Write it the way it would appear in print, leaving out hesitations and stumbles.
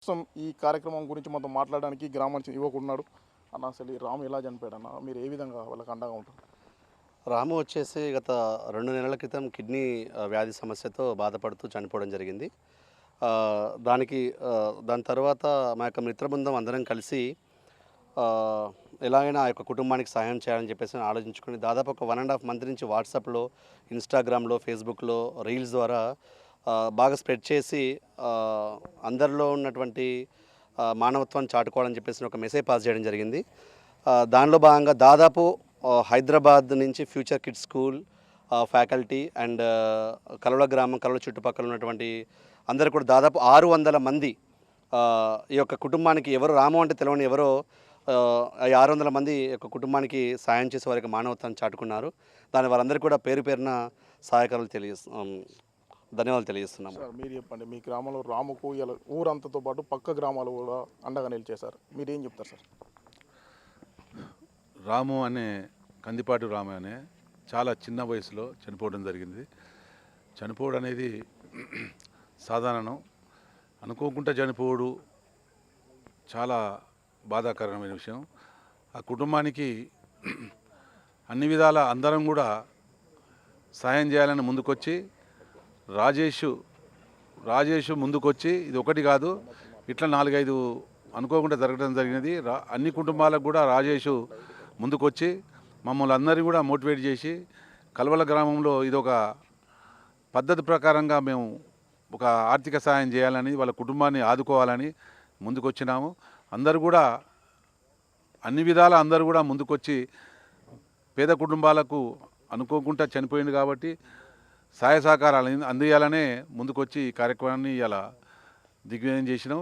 ప్రస్తుతం ఈ కార్యక్రమం గురించి మనతో మాట్లాడడానికి గ్రామానికి యువకుడు ఉన్నాడు. అన్న అసలు ఈ రాము ఎలా చనిపోయాడు అన్న? మీరు ఏ విధంగా వాళ్ళకి అండగా ఉంటారు? రాము వచ్చేసి గత 2 నెలల క్రితం కిడ్నీ వ్యాధి సమస్యతో బాధపడుతూ చనిపోవడం జరిగింది. దానికి దాని తర్వాత మా యొక్క మిత్రబృందం అందరం కలిసి ఆహ్, ఎలాగైనా ఆ యొక్క కుటుంబానికి సహాయం చేయాలని చెప్పేసి ఆలోచించుకొని దాదాపు ఒక 1 ½ మంత్ నుంచి వాట్సాప్‌లో, ఇన్‌స్టాగ్రామ్‌లో, ఫేస్‌బుక్‌లో రీల్స్ ద్వారా బాగా స్ప్రెడ్ చేసి అందరిలో ఉన్నటువంటి మానవత్వాన్ని చాటుకోవాలని చెప్పేసి ఒక మెసేజ్ పాస్ చేయడం జరిగింది. దానిలో భాగంగా దాదాపు హైదరాబాద్ నుంచి future kids school faculty and Kalavala గ్రామం, కలవల చుట్టుపక్కల ఉన్నటువంటి అందరూ కూడా దాదాపు 600 మంది ఈ యొక్క కుటుంబానికి ఎవరు రాము అంటే తెలవని ఎవరో ఈ 600 మంది యొక్క కుటుంబానికి సాయం చేసే వారికి మానవత్వాన్ని చాటుకున్నారు. దాని వారందరికీ కూడా పేరు పేరున సహాయకారులు ధన్యవాదాలు తెలియజేస్తున్నాము. సార్ మీరు చెప్పండి, మీ గ్రామంలో రాముకు ఇలా ఊరంతతో పాటు పక్క గ్రామాలు కూడా అండగా నిలిచేశారు. మీరేం చెప్తారు సార్? రాము అనే కందిపాటి రాము అనే చాలా చిన్న వయసులో చనిపోవడం జరిగింది. చనిపోవడం అనేది సాధారణం. అనుకోకుండా చనిపోవడు చాలా బాధాకరమైన విషయం. ఆ కుటుంబానికి అన్ని విధాల అందరం కూడా సాయం చేయాలని ముందుకొచ్చి రాజేషు ముందుకొచ్చి ఇది ఒకటి కాదు ఇట్లా 4-5 అనుకోకుండా జరగడం జరిగినది. అన్ని కుటుంబాలకు కూడా రాజేషు ముందుకొచ్చి మమ్మల్ని అందరినీ కూడా మోటివేట్ చేసి కలవల గ్రామంలో ఇదొక పద్ధతి ప్రకారంగా మేము ఒక ఆర్థిక సాయం చేయాలని వాళ్ళ కుటుంబాన్ని ఆదుకోవాలని ముందుకొచ్చినాము. అందరూ కూడా అన్ని విధాల అందరూ కూడా ముందుకొచ్చి పేద కుటుంబాలకు అనుకోకుండా చనిపోయింది కాబట్టి సహాయ సహకారాలు అందియాలనే ముందుకొచ్చి ఈ కార్యక్రమాన్ని ఇలా దిగ్విజయం చేసినాం.